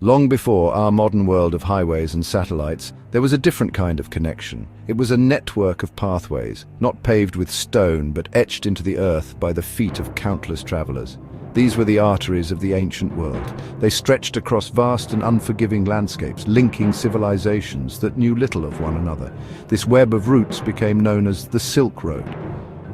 Long before our modern world of highways and satellites, there was a different kind of connection. It was a network of pathways, not paved with stone but etched into the earth by the feet of countless travelers. These were the arteries of the ancient world. They stretched across vast and unforgiving landscapes, linking civilizations that knew little of one another. This web of routes became known as the Silk Road.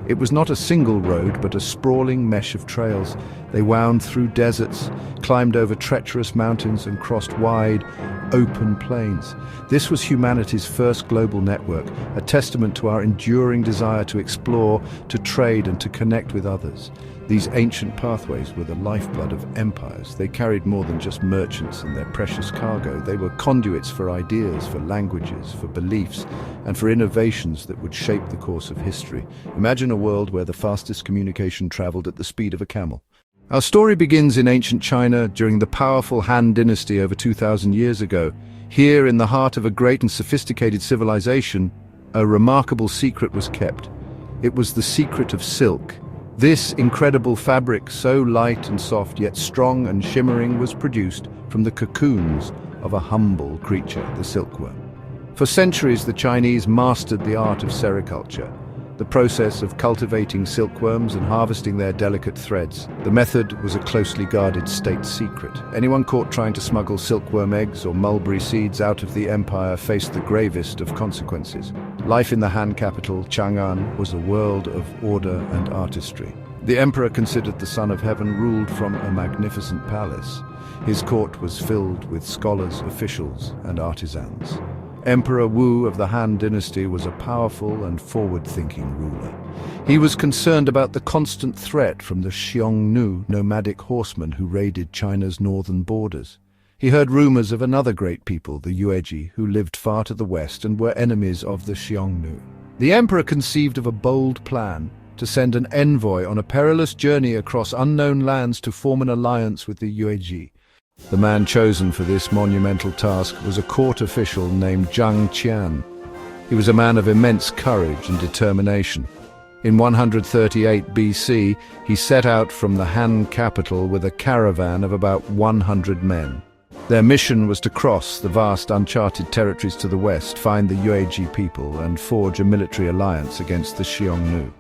It was not a single road, but a sprawling mesh of trails. They wound through deserts, climbed over treacherous mountains, and crossed wide, open plains. This was humanity's first global network, a testament to our enduring desire to explore, to trade, and to connect with others. These ancient pathways were the lifeblood of empires. They carried more than just merchants and their precious cargo. They were conduits for ideas, for languages, for beliefs, and for innovations that would shape the course of history. Imagine a world where the fastest communication traveled at the speed of a camel. Our story begins in ancient China during the powerful Han Dynasty over 2,000 years ago. Here, in the heart of a great and sophisticated civilization, a remarkable secret was kept. It was the secret of silk. This incredible fabric, so light and soft yet strong and shimmering, was produced from the cocoons of a humble creature, the silkworm. For centuries, the Chinese mastered the art of sericulture, the process of cultivating silkworms and harvesting their delicate threads. The method was a closely guarded state secret. Anyone caught trying to smuggle silkworm eggs or mulberry seeds out of the empire faced the gravest of consequences. Life in the Han capital, Chang'an, was a world of order and artistry. The emperor, considered the son of heaven, ruled from a magnificent palace. His court was filled with scholars, officials, and artisans. Emperor Wu of the Han Dynasty was a powerful and forward-thinking ruler. He was concerned about the constant threat from the Xiongnu, nomadic horsemen who raided China's northern borders. He heard rumors of another great people, the Yuezhi, who lived far to the west and were enemies of the Xiongnu. The emperor conceived of a bold plan to send an envoy on a perilous journey across unknown lands to form an alliance with the Yuezhi. The man chosen for this monumental task was a court official named Zhang. He was a man of immense courage and determination. In 138 BC, he set out from the Han capital with a caravan of about 100 men. Their mission was to cross the vast uncharted territories to the west, find the Yuezhi people, and forge a military alliance against the Xiongnu.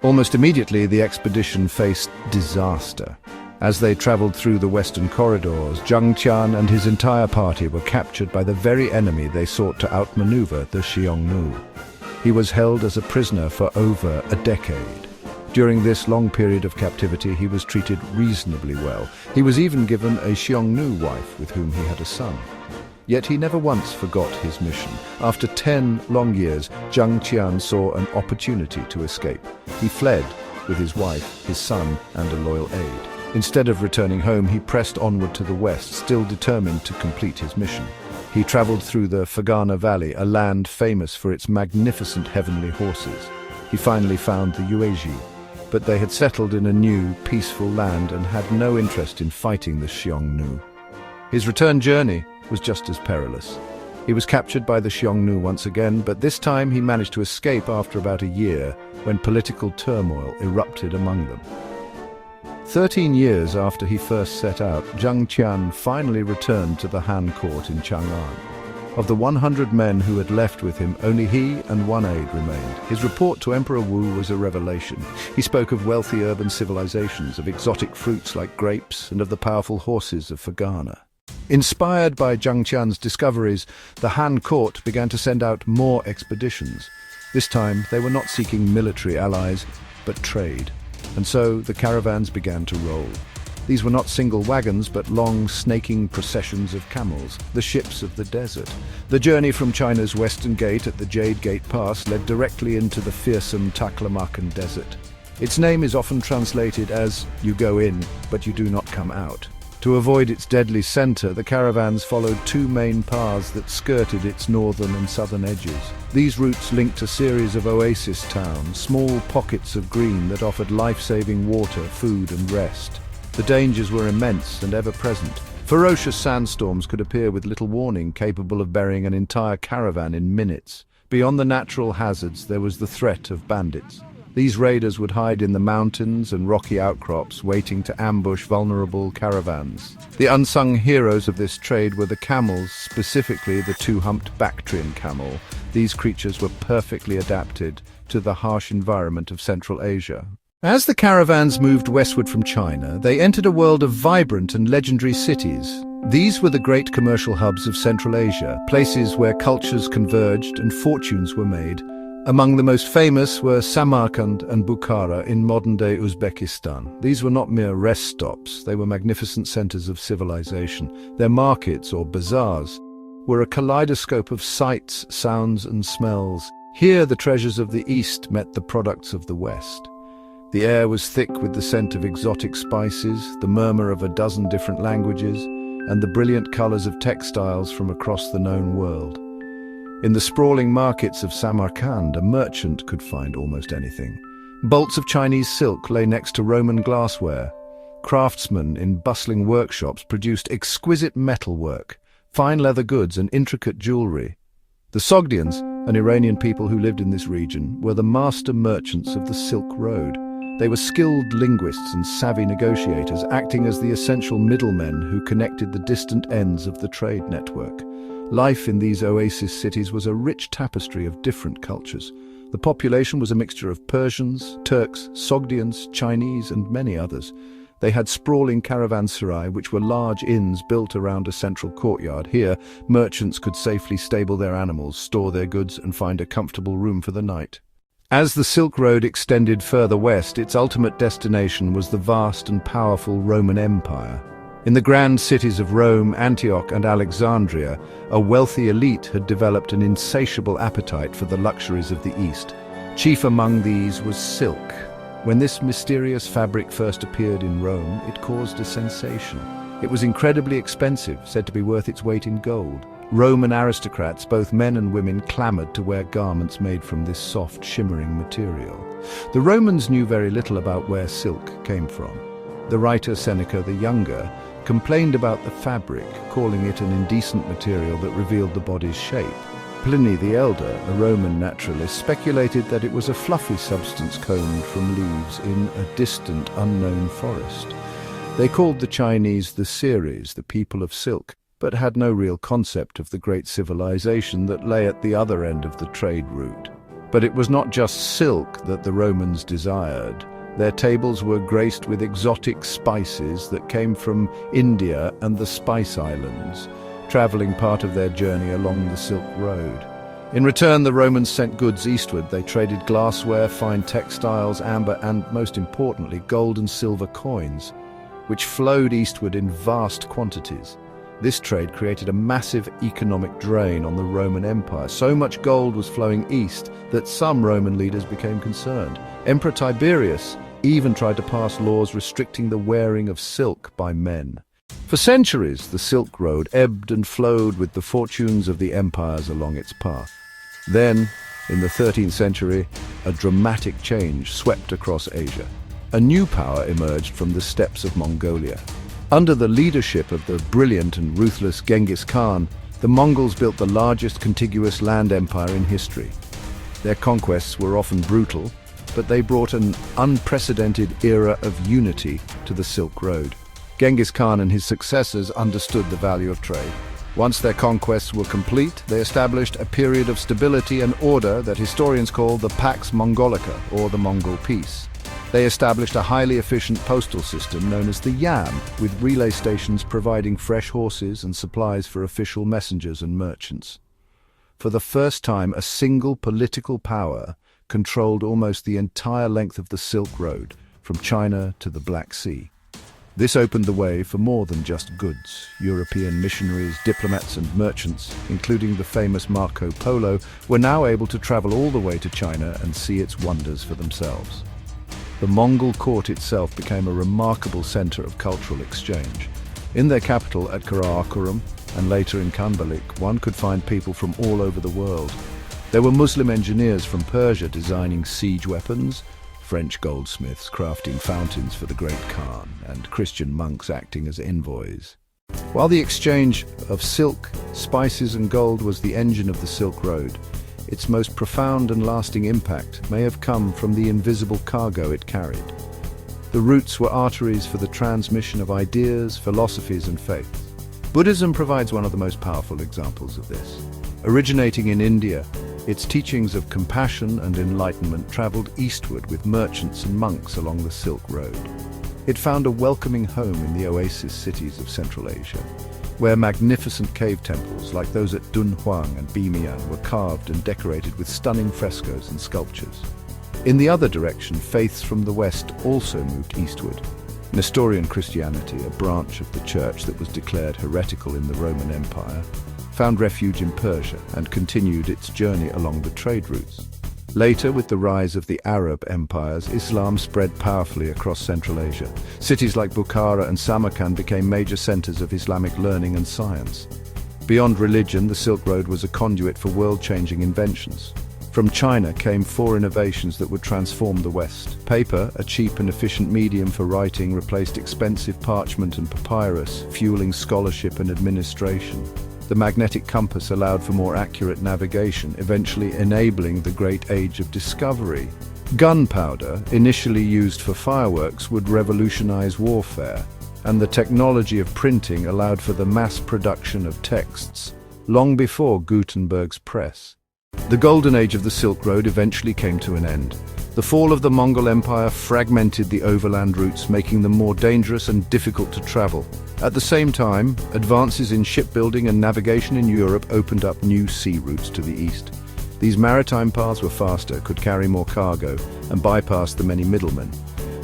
Almost immediately, the expedition faced disaster. As they traveled through the western corridors, Zhang and his entire party were captured by the very enemy they sought to outmaneuver, the Xiongnu. He was held as a prisoner for over a decade. During this long period of captivity, he was treated reasonably well. He was even given a Xiongnu wife with whom he had a son. Yet he never once forgot his mission. After 10 long years, Zhang saw an opportunity to escape. He fled with his wife, his son, and a loyal aide. Instead of returning home, he pressed onward to the west, still determined to complete his mission. He traveled through the Fergana Valley, a land famous for its magnificent heavenly horses. He finally found the Yuezhi, but they had settled in a new, peaceful land and had no interest in fighting the Xiongnu. His return journey was just as perilous. He was captured by the Xiongnu once again, but this time he managed to escape after about a year, when political turmoil erupted among them. 13 years after he first set out, Zhang finally returned to the Han court in Chang'an. Of the 100 men who had left with him, only he and one aide remained. His report to Emperor Wu was a revelation. He spoke of wealthy urban civilizations, of exotic fruits like grapes, and of the powerful horses of Fergana. Inspired by Zhang discoveries, the Han court began to send out more expeditions. This time, they were not seeking military allies, but trade. And so the caravans began to roll. These were not single wagons, but long, snaking processions of camels, the ships of the desert. The journey from China's western gate at the Jade Gate Pass led directly into the fearsome Taklamakan Desert. Its name is often translated as, "You go in, but you do not come out." To avoid its deadly center, the caravans followed two main paths that skirted its northern and southern edges. These routes linked a series of oasis towns, small pockets of green that offered life-saving water, food, and rest. The dangers were immense and ever-present. Ferocious sandstorms could appear with little warning, capable of burying an entire caravan in minutes. Beyond the natural hazards, there was the threat of bandits. These raiders would hide in the mountains and rocky outcrops, waiting to ambush vulnerable caravans. The unsung heroes of this trade were the camels, specifically the two-humped Bactrian camel. These creatures were perfectly adapted to the harsh environment of Central Asia. As the caravans moved westward from China, they entered a world of vibrant and legendary cities. These were the great commercial hubs of Central Asia, places where cultures converged and fortunes were made. Among the most famous were Samarkand and Bukhara in modern-day Uzbekistan. These were not mere rest stops, they were magnificent centers of civilization. Their markets, or bazaars, were a kaleidoscope of sights, sounds and smells. Here the treasures of the East met the products of the West. The air was thick with the scent of exotic spices, the murmur of a dozen different languages, and the brilliant colors of textiles from across the known world. In the sprawling markets of Samarkand, a merchant could find almost anything. Bolts of Chinese silk lay next to Roman glassware. Craftsmen in bustling workshops produced exquisite metalwork, fine leather goods and intricate jewelry. The Sogdians, an Iranian people who lived in this region, were the master merchants of the Silk Road. They were skilled linguists and savvy negotiators, acting as the essential middlemen who connected the distant ends of the trade network. Life in these oasis cities was a rich tapestry of different cultures. The population was a mixture of Persians, Turks, Sogdians, Chinese, and many others. They had sprawling caravanserai, which were large inns built around a central courtyard. Here, merchants could safely stable their animals, store their goods, and find a comfortable room for the night. As the Silk Road extended further west, its ultimate destination was the vast and powerful Roman Empire. In the grand cities of Rome, Antioch, and Alexandria, a wealthy elite had developed an insatiable appetite for the luxuries of the East. Chief among these was silk. When this mysterious fabric first appeared in Rome, it caused a sensation. It was incredibly expensive, said to be worth its weight in gold. Roman aristocrats, both men and women, clamored to wear garments made from this soft, shimmering material. The Romans knew very little about where silk came from. The writer Seneca the Younger complained about the fabric, calling it an indecent material that revealed the body's shape. Pliny the Elder, a Roman naturalist, speculated that it was a fluffy substance combed from leaves in a distant, unknown forest. They called the Chinese the Seres, the people of silk, but had no real concept of the great civilization that lay at the other end of the trade route. But it was not just silk that the Romans desired. Their tables were graced with exotic spices that came from India and the Spice Islands, traveling part of their journey along the Silk Road. In return, the Romans sent goods eastward. They traded glassware, fine textiles, amber, and, most importantly, gold and silver coins, which flowed eastward in vast quantities. This trade created a massive economic drain on the Roman Empire. So much gold was flowing east that some Roman leaders became concerned. Emperor Tiberius even tried to pass laws restricting the wearing of silk by men. For centuries, the Silk Road ebbed and flowed with the fortunes of the empires along its path. Then, in the 13th century, a dramatic change swept across Asia. A new power emerged from the steppes of Mongolia. Under the leadership of the brilliant and ruthless Genghis Khan, the Mongols built the largest contiguous land empire in history. Their conquests were often brutal, but they brought an unprecedented era of unity to the Silk Road. Genghis Khan and his successors understood the value of trade. Once their conquests were complete, they established a period of stability and order that historians call the Pax Mongolica, or the Mongol Peace. They established a highly efficient postal system known as the Yam, with relay stations providing fresh horses and supplies for official messengers and merchants. For the first time, a single political power controlled almost the entire length of the Silk Road, from China to the Black Sea. This opened the way for more than just goods. European missionaries, diplomats and merchants, including the famous Marco Polo, were now able to travel all the way to China and see its wonders for themselves. The Mongol court itself became a remarkable center of cultural exchange. In their capital at Karakorum and later in Khanbalik, one could find people from all over the world. There were Muslim engineers from Persia designing siege weapons, French goldsmiths crafting fountains for the great Khan, and Christian monks acting as envoys. While the exchange of silk, spices and gold was the engine of the Silk Road, its most profound and lasting impact may have come from the invisible cargo it carried. The routes were arteries for the transmission of ideas, philosophies, and faiths. Buddhism provides one of the most powerful examples of this. Originating in India, its teachings of compassion and enlightenment traveled eastward with merchants and monks along the Silk Road. It found a welcoming home in the oasis cities of Central Asia, where magnificent cave temples like those at Dunhuang and Bimian were carved and decorated with stunning frescoes and sculptures. In the other direction, faiths from the West also moved eastward. Nestorian Christianity, a branch of the church that was declared heretical in the Roman Empire, found refuge in Persia and continued its journey along the trade routes. Later, with the rise of the Arab empires, Islam spread powerfully across Central Asia. Cities like Bukhara and Samarkand became major centers of Islamic learning and science. Beyond religion, the Silk Road was a conduit for world-changing inventions. From China came four innovations that would transform the West. Paper, a cheap and efficient medium for writing, replaced expensive parchment and papyrus, fueling scholarship and administration. The magnetic compass allowed for more accurate navigation, eventually enabling the Great Age of Discovery. Gunpowder, initially used for fireworks, would revolutionize warfare, and the technology of printing allowed for the mass production of texts, long before Gutenberg's press. The Golden Age of the Silk Road eventually came to an end. The fall of the Mongol Empire fragmented the overland routes, making them more dangerous and difficult to travel. At the same time, advances in shipbuilding and navigation in Europe opened up new sea routes to the east. These maritime paths were faster, could carry more cargo, and bypassed the many middlemen.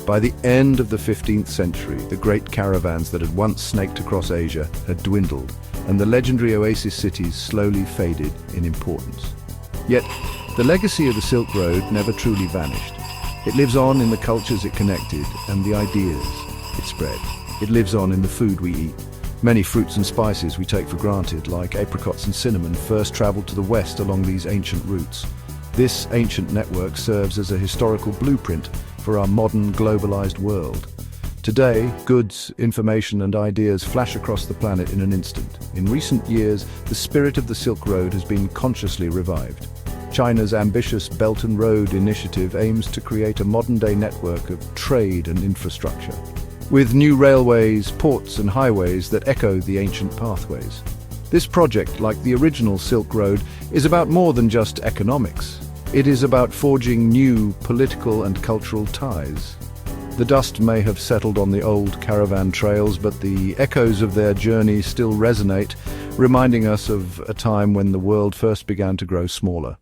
By the end of the 15th century, the great caravans that had once snaked across Asia had dwindled, and the legendary oasis cities slowly faded in importance. Yet, the legacy of the Silk Road never truly vanished. It lives on in the cultures it connected and the ideas it spread. It lives on in the food we eat. Many fruits and spices we take for granted, like apricots and cinnamon, first traveled to the west along these ancient routes. This ancient network serves as a historical blueprint for our modern, globalized world. Today, goods, information, and ideas flash across the planet in an instant. In recent years, the spirit of the Silk Road has been consciously revived. China's ambitious Belt and Road Initiative aims to create a modern-day network of trade and infrastructure, with new railways, ports, and highways that echo the ancient pathways. This project, like the original Silk Road, is about more than just economics. It is about forging new political and cultural ties. The dust may have settled on the old caravan trails, but the echoes of their journey still resonate, reminding us of a time when the world first began to grow smaller.